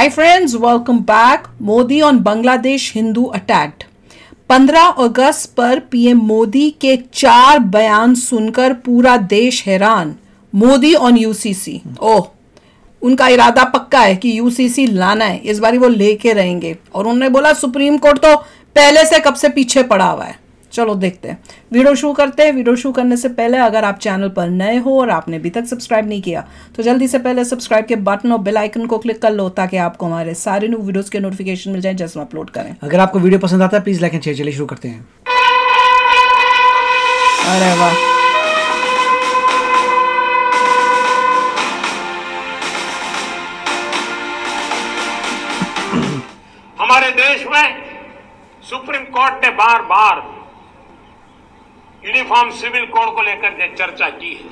Hi friends, welcome back. Modi on Bangladesh Hindu attacked. 15 अगस्त पर PM Modi के 4 बयान सुनकर पूरा देश हैरान. Modi on UCC. ओह, उनका इरादा पक्का है कि यूसीसी लाना है. इस बारी वो लेके रहेंगे. और उन्होंने बोला सुप्रीम कोर्ट तो पहले से कब से पीछे पड़ा हुआ है. चलो देखते हैं. वीडियो शुरू करते हैं. वीडियो शुरू करने से पहले अगर आप चैनल पर नए हो और आपने अभी तक सब्सक्राइब नहीं किया तो जल्दी से पहले सब्सक्राइब के बटन और बेल आइकन को क्लिक कर लो ताकि आपको हमारे सारे न्यू वीडियोस के नोटिफिकेशन मिल जाए जैसे हम अपलोड करें. अगर आपको वीडियो पसंद आता है प्लीज लाइक एंड शेयर. चलिए शुरू करते हैं. अरे वाह, हमारे देश में सुप्रीम कोर्ट ने बार बार यूनिफॉर्म सिविल कोड को लेकर के चर्चा की है.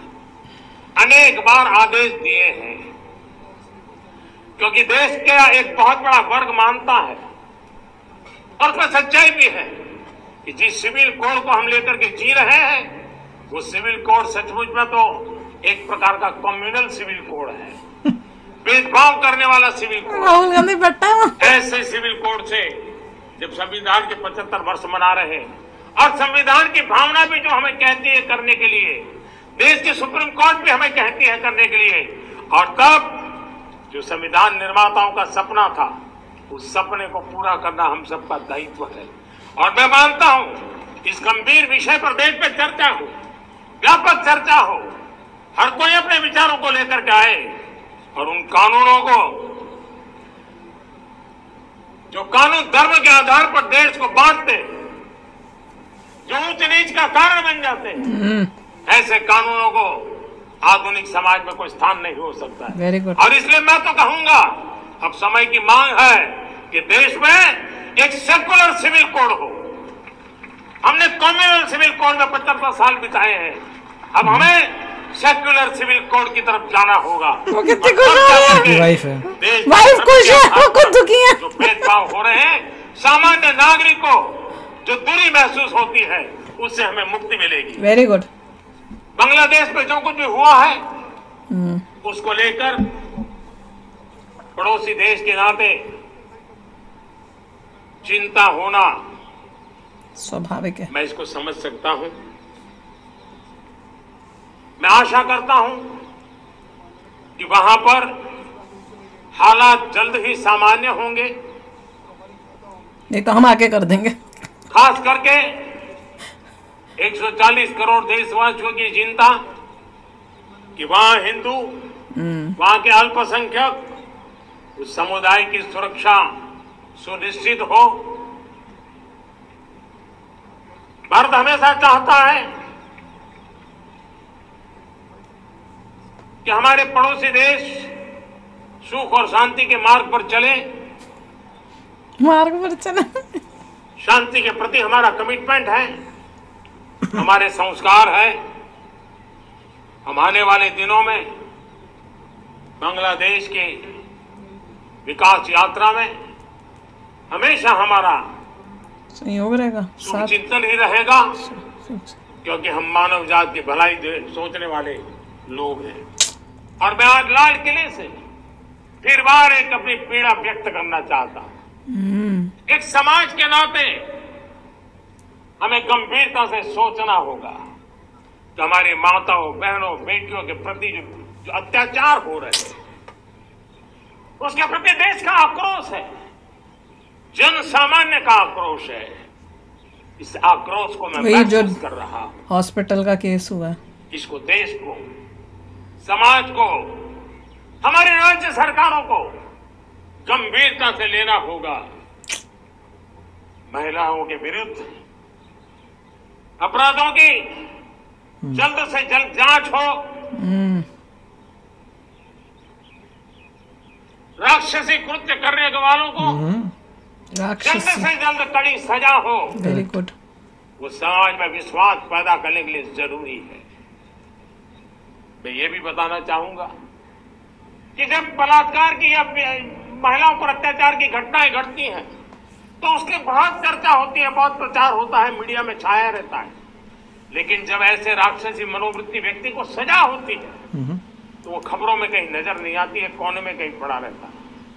अनेक बार आदेश दिए हैं क्योंकि देश का एक बहुत बड़ा वर्ग मानता है और उसमें सच्चाई भी है कि जिस सिविल कोड को हम लेकर के जी रहे हैं वो सिविल कोड सचमुच में तो एक प्रकार का कम्युनल सिविल कोड है, भेदभाव करने वाला सिविल कोड. राहुल गांधी बट्टा. ऐसे सिविल कोड से जब संविधान के 75 वर्ष मना रहे हैं और संविधान की भावना भी जो हमें कहती है करने के लिए, देश की सुप्रीम कोर्ट भी हमें कहती है करने के लिए, और तब जो संविधान निर्माताओं का सपना था उस सपने को पूरा करना हम सबका दायित्व है. और मैं मानता हूं इस गंभीर विषय पर देश में चर्चा हो, व्यापक चर्चा हो, हर कोई अपने विचारों को लेकर के आए और उन कानूनों को जो कानून धर्म के आधार पर देश को बांटते, जो ऊंच नीच का कारण बन जाते हैं, ऐसे कानूनों को आधुनिक समाज में कोई स्थान नहीं हो सकता है. Very good. और इसलिए मैं तो कहूंगा अब समय की मांग है कि देश में एक सेकुलर सिविल कोड हो. हमने कम्युनल सिविल कोड में 75 साल बिताए हैं, अब हमें सेक्युलर सिविल कोड की तरफ जाना होगा. वो कितनी खुश हो रही है. वाइफ है. वाइफ खुश है, वो खुद दुखी है. जो भेदभाव हो रहे हैं सामान्य नागरिक को जो दूरी महसूस होती है उससे हमें मुक्ति मिलेगी. Very good. बांग्लादेश में जो कुछ भी हुआ है उसको लेकर पड़ोसी देश के नाते चिंता होना स्वाभाविक है. मैं इसको समझ सकता हूं. मैं आशा करता हूं कि वहां पर हालात जल्द ही सामान्य होंगे. नहीं तो हम आके कर देंगे. खास करके 140 करोड़ देशवासियों की चिंता कि वहां हिंदू, वहां के अल्पसंख्यक, उस समुदाय की सुरक्षा सुनिश्चित हो. भारत हमेशा चाहता है कि हमारे पड़ोसी देश सुख और शांति के मार्ग पर चले. मार्ग पर चले. शांति के प्रति हमारा कमिटमेंट है, हमारे संस्कार है. हम आने वाले दिनों में बांग्लादेश के विकास यात्रा में हमेशा हमारा सहयोग रहेगा, साथ चिंतन ही रहेगा क्योंकि हम मानव जात की भलाई सोचने वाले लोग हैं. और मैं आज लाल किले से फिर बार एक अपनी पीड़ा व्यक्त करना चाहता हूं. एक समाज के नाते हमें गंभीरता से सोचना होगा कि हमारी माताओं, बहनों, बेटियों के प्रति जो अत्याचार हो रहे हैं उसके प्रति देश का आक्रोश है, जन सामान्य का आक्रोश है. इस आक्रोश को मैं महसूस कर रहा हूं. हॉस्पिटल का केस हुआ, इसको देश को, समाज को, हमारी राज्य सरकारों को गंभीरता से लेना होगा. महिलाओं के विरुद्ध अपराधों की जल्द से जल्द जांच हो. राक्षसी कृत्य करने वालों को जल्द से जल्द कड़ी सजा हो. Very good. वो समाज में विश्वास पैदा करने के लिए जरूरी है. मैं ये भी बताना चाहूंगा कि जब बलात्कार की या महिलाओं पर अत्याचार की घटनाएं घटती हैं तो उसकी बहुत चर्चा होती है, बहुत प्रचार होता है, मीडिया में छाया रहता है. लेकिन जब ऐसे राक्षसी मनोवृत्ति व्यक्ति को सजा होती है तो वो खबरों में कहीं नजर नहीं आती है, कोने में कहीं पड़ा रहता है.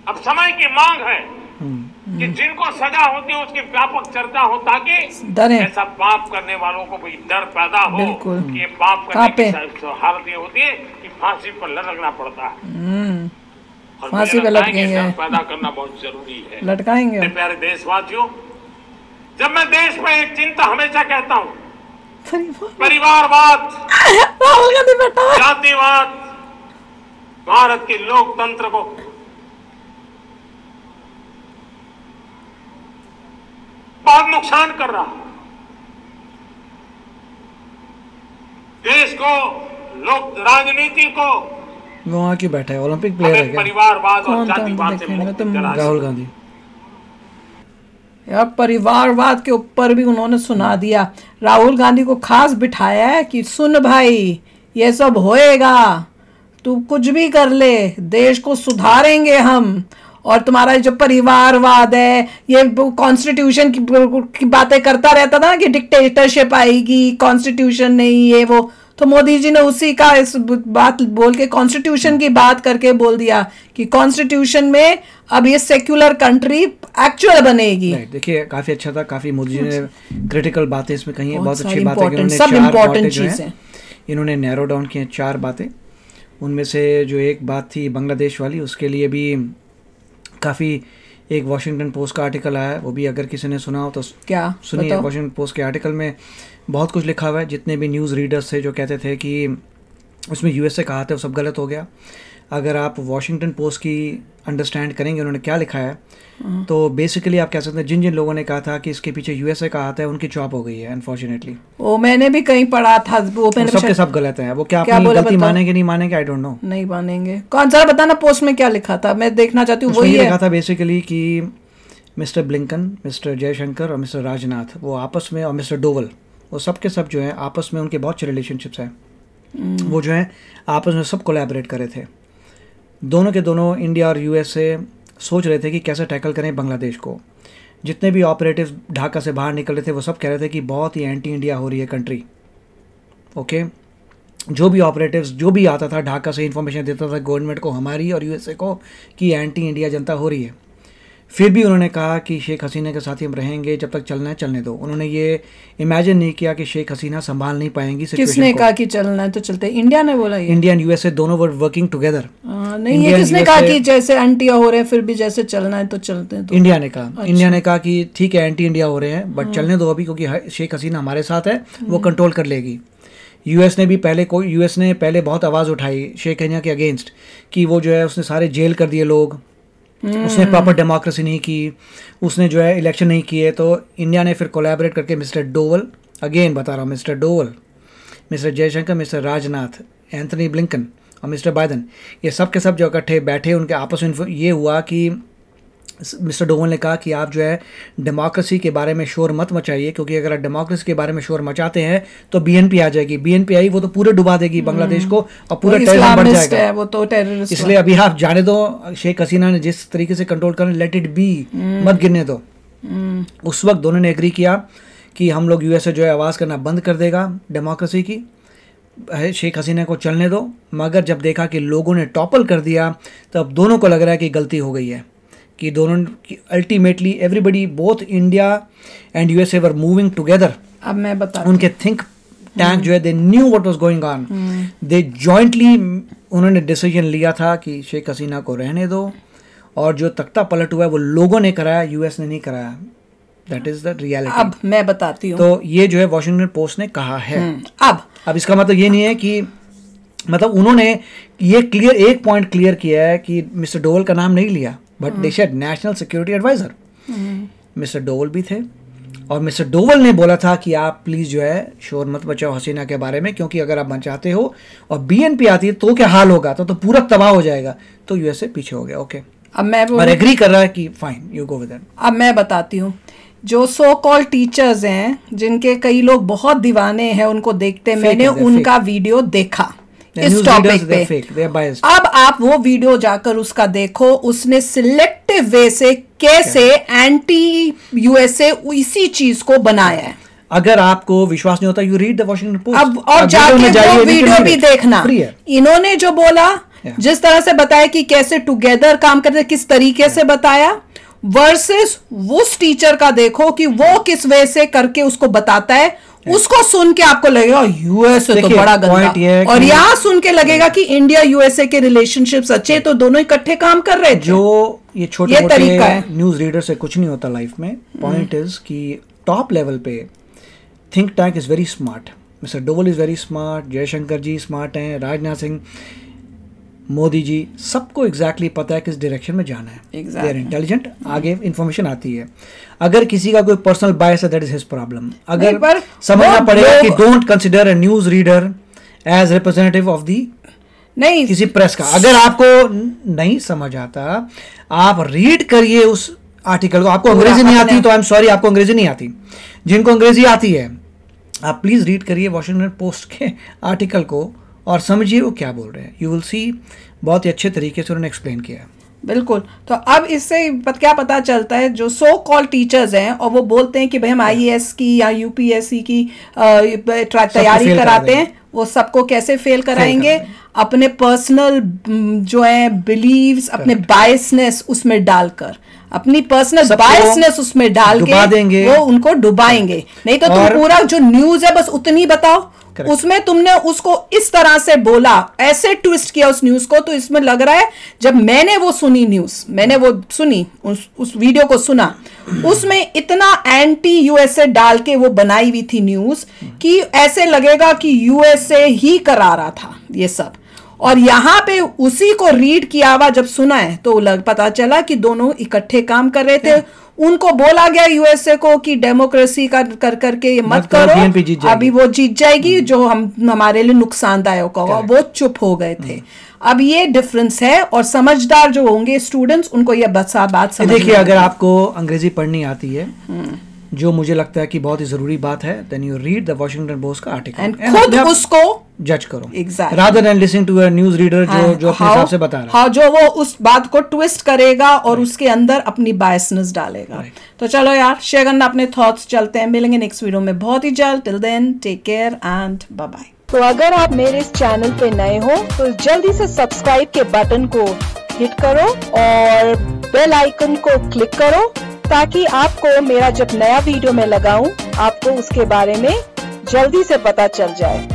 अब समय की मांग है कि जिनको सजा होती है उसकी व्यापक चर्चा हो, ताकि ऐसा पाप करने वालों को भी डर पैदा हो कि ये पाप करने की हालत ये होती है कि फांसी पर लटकना पड़ता है। और फांसी पे लटकेंगे, पैदा करना बहुत जरूरी है। लटकाएंगे। प्यारे देशवासियों, जब मैं देश में एक चिंता हमेशा कहता हूँ, परिवारवाद, जातिवाद भारत के लोकतंत्र को बहुत नुकसान कर रहा है। देश को, लोक राजनीति को वो वहाँ क्यों बैठा है? ओलंपिक प्लेयर है क्या? परिवारवाद और जातिवाद से मुक्त कराना। राहुल गांधी यार परिवारवाद के ऊपर भी उन्होंने सुना दिया। राहुल गांधी को खास बिठाया है कि सुन भाई, ये सब होएगा, तू कुछ भी कर ले, देश को सुधारेंगे हम। और तुम्हारा जो परिवारवाद है, ये कॉन्स्टिट्यूशन की बातें करता रहता था ना कि डिक्टेटरशिप आएगी, कॉन्स्टिट्यूशन नहीं, ये वो। तो मोदी जी ने उसी का इस बात बोल के कॉन्स्टिट्यूशन की बात करके बोल दिया कि कॉन्स्टिट्यूशन में अब ये सेक्युलर कंट्री एक्चुअल बनेगी। देखिए काफी अच्छा था, काफी मोदी जी ने क्रिटिकल बातें इसमें कही हैं, बहुत अच्छी बातें। सब इम्पोर्टेंट चीजें इन्होंने नैरो डाउन की 4 बातें। उनमें से जो एक बात थी बांग्लादेश वाली, उसके लिए भी काफ़ी एक वॉशिंगटन पोस्ट का आर्टिकल आया है, वो भी अगर किसी ने सुना हो तो क्या सुनिए। वॉशिंगटन पोस्ट के आर्टिकल में बहुत कुछ लिखा हुआ है। जितने भी न्यूज़ रीडर्स थे जो कहते थे कि उसमें यूएसए कहा था, वो सब गलत हो गया। अगर आप वॉशिंगटन पोस्ट की अंडरस्टैंड करेंगे उन्होंने क्या लिखा है, तो बेसिकली आप कह सकते हैं जिन जिन लोगों ने कहा था कि इसके पीछे यूएसए का हाथ है, उनकी चॉप हो गई है अनफॉर्चुनेटली। वो मैंने भी कहीं पढ़ा था, वो मैंने सबके सब गलत है। वो क्या अपनी गलती मानेंगे नहीं मानेंगे, आई डोंट नो। नहीं मानेंगे। कौन सा बताना, पोस्ट में क्या लिखा था, मैं देखना चाहती हूँ। वही लिखा था बेसिकली कि मिस्टर ब्लिंकन, मिस्टर जयशंकर और मिस्टर राजनाथ वो आपस में, और मिस्टर डोवल, वो सब के सब जो है आपस में उनके बहुत अच्छे रिलेशनशिप्स हैं। वो जो है आपस में सब कोलैबोरेट करे थे। दोनों के दोनों, इंडिया और यूएसए, सोच रहे थे कि कैसे टैकल करें बांग्लादेश को। जितने भी ऑपरेटिव ढाका से बाहर निकल रहे थे वो सब कह रहे थे कि बहुत ही एंटी इंडिया हो रही है कंट्री। ओके, जो भी ऑपरेटिव्स, जो भी आता था ढाका से इन्फॉर्मेशन देता था गवर्नमेंट को, हमारी और यूएसए को, कि एंटी इंडिया जनता हो रही है। फिर भी उन्होंने कहा कि शेख हसीना के साथ ही हम रहेंगे, जब तक चलना है चलने दो। उन्होंने ये इमेजिन नहीं किया कि शेख हसीना संभाल नहीं पाएंगी सिचुएशन को। किसने कहा कि चलना है तो चलते? इंडिया ने बोला ये? इंडिया एंड यूएसए दोनों वर वर्किंग टुगेदर। नहीं, ये किसने कहा कि जैसे एंटी हो रहे हैं फिर भी जैसे चलना है तो चलते हैं? तो इंडिया ने कहा। अच्छा। इंडिया ने कहा कि ठीक है एंटी इंडिया हो रहे हैं बट चलने दो अभी, क्योंकि शेख हसीना हमारे साथ है, वो कंट्रोल कर लेगी। यूएस ने भी पहले बहुत आवाज़ उठाई शेख हसीना के अगेंस्ट कि वो जो है उसने सारे जेल कर दिए लोग, उसने प्रॉपर डेमोक्रेसी नहीं की, उसने जो है इलेक्शन नहीं किए। तो इंडिया ने फिर कोलैबोरेट करके मिस्टर डोवल, अगेन बता रहा हूँ, mister Doval, mister Jaishankar, mister Rajnath, Anthony Blinken और मिस्टर बाइडन, ये सब के सब जो इकट्ठे बैठे, उनके आपस में ये हुआ कि मिस्टर डोवल ने कहा कि आप जो है डेमोक्रेसी के बारे में शोर मत मचाइए, क्योंकि अगर आप डेमोक्रेसी के बारे में शोर मचाते हैं तो बीएनपी आ जाएगी। बीएनपी आई वो तो पूरे डुबा देगी बांग्लादेश को और पूरा टेररिज्म बढ़ जाएगा। वो तो टेररिस्ट। इसलिए अभी आप जाने दो, शेख हसीना ने जिस तरीके से कंट्रोल करना, लेट इट बी, मत गिरने दो। उस वक्त दोनों ने एग्री किया कि हम लोग यूएसए जो है आवाज़ करना बंद कर देगा डेमोक्रेसी की, शेख हसीना को चलने दो। मगर जब देखा कि लोगों ने टॉपल कर दिया, तब दोनों को लग रहा है कि गलती हो गई है, कि दोनों ultimately everybody, both India and USA were moving together. अब मैं बता, उनके थिंक टैंक जो है, they knew what was going on, they jointly उन्होंने डिसीजन लिया था कि शेख हसीना को रहने दो, और जो तख्ता पलट हुआ है वो लोगों ने कराया, यूएस ने नहीं कराया। That is the reality. अब मैं बताती हूँ। तो ये जो है वॉशिंगटन पोस्ट ने कहा है। अब इसका मतलब ये नहीं है कि, मतलब उन्होंने ये क्लियर, एक पॉइंट क्लियर किया है कि मिस्टर डोवल का नाम नहीं लिया, but they said national security adviser. Mister Doval भी थे, और मिस्टर डोवल ने बोला था कि आप प्लीज जो है शोर मत बचाओ हसीना के बारे में, क्योंकि अगर आप बचाते हो और बीएनपी आती है तो क्या हाल होगा, तो पूरा तबाह हो जाएगा। तो यूएसए पीछे हो गया। ओके, अब मैं एग्री कर रहा है कि fine, you go with it. अब मैं बताती हूँ, जो सो कॉल्ड टीचर्स हैं, जिनके कई लोग बहुत दीवाने हैं उनको देखते, मैंने उनका वीडियो देखा इस टॉपिक पे। अब आप वो वीडियो जाकर उसका देखो, उसने सिलेक्टिव वे से कैसे एंटी यूएसए इसी चीज को बनाया है। अगर आपको विश्वास नहीं होता, you read the Washington post. अब और जाके वो वीडियो भी देखना। इन्होंने जो बोला जिस तरह से बताया कि कैसे टुगेदर काम करते, किस तरीके से बताया, वर्सेस उस टीचर का देखो कि वो किस वे से करके उसको बताता है, उसको सुन के आपको लगेगा यूएसए तो बड़ा गंदा, और यहाँ सुन के लगेगा कि इंडिया यूएसए के रिलेशनशिप्स अच्छे, तो दोनों इकट्ठे काम कर रहे थे। जो ये छोटे मोटे न्यूज रीडर से कुछ नहीं होता लाइफ में। पॉइंट इज कि टॉप लेवल पे think tank is very smart, mister Doval is very smart, Jaishankar ji smart हैं, राजनाथ सिंह, मोदी जी, सबको एग्जैक्टली पता है किस डायरेक्शन में जाना है। दे आर इंटेलिजेंट, आगे इंफॉर्मेशन आती है। अगर किसी का कोई पर्सनल बायस है, दैट इज हिज प्रॉब्लम। अगर समझना पड़ेगा कि don't consider a news reader as representative of the नहीं किसी प्रेस का। अगर आपको नहीं समझ आता, आप रीड करिए उस आर्टिकल को। आपको अंग्रेजी नहीं आती तो आई एम सॉरी, आपको अंग्रेजी नहीं आती। जिनको अंग्रेजी आती है, आप प्लीज रीड करिए वॉशिंगटन पोस्ट के आर्टिकल को और समझिए वो क्या बोल रहे हैं। यू विल सी, बहुत ही अच्छे तरीके से उन्होंने एक्सप्लेन किया है। बिल्कुल। तो अब इससे क्या पता चलता है, जो सो कॉल टीचर्स हैं और वो बोलते हैं कि भाई हम आईएएस की या यूपीएससी की तैयारी कराते हैं, वो सबको कैसे फेल कराएंगे? अपने पर्सनल जो है बिलीव्स, अपने बायसनेस उसमें डालकर, अपनी पर्सनल बायसनेस उसमें डाल के वो उनको डुबाएंगे। नहीं तो तुम पूरा जो न्यूज है बस उतनी बताओ, उसमें तुमने उसको इस तरह से बोला, ऐसे ट्विस्ट किया उस न्यूज को, तो इसमें लग रहा है जब मैंने वो सुनी न्यूज, मैंने वो सुनी उस वीडियो को सुना, उसमें इतना एंटी यूएसए डाल के वो बनाई हुई थी न्यूज कि ऐसे लगेगा कि यूएसए ही करा रहा था ये सब। और यहाँ पे उसी को रीड किया हुआ जब सुना है तो पता चला कि दोनों इकट्ठे काम कर रहे थे। उनको बोला गया यूएसए को कि डेमोक्रेसी का कर करके ये मत करो, अभी वो जीत जाएगी, जो हमारे लिए नुकसानदायक होगा, वो चुप हो गए थे। अब ये डिफरेंस है, और समझदार जो होंगे स्टूडेंट्स, उनको ये बात समझ। देखिए, अगर आपको अंग्रेजी पढ़नी आती है, जो मुझे लगता है कि बहुत ही जरूरी बात है, then you read the Washington Post का आर्टिकल एंड खुद उसको जज करो, exactly, rather than listening to a news reader जो अपने हिसाब से बता रहा है। हाँ, जो वो उस बात को ट्विस्ट करेगा और उसके अंदर अपनी बायसनेस डालेगा। तो चलो यार, शेयर करना अपने थॉट्स। चलते हैं, मिलेंगे नेक्स्ट वीडियो में बहुत ही जल्द। Till then, take care and bye bye. तो अगर आप मेरे इस चैनल पे नए हो तो जल्दी से सब्सक्राइब के बटन को हिट करो और बेल आइकन को क्लिक करो, ताकि आपको मेरा जब नया वीडियो मैं लगाऊं, आपको उसके बारे में जल्दी से पता चल जाए।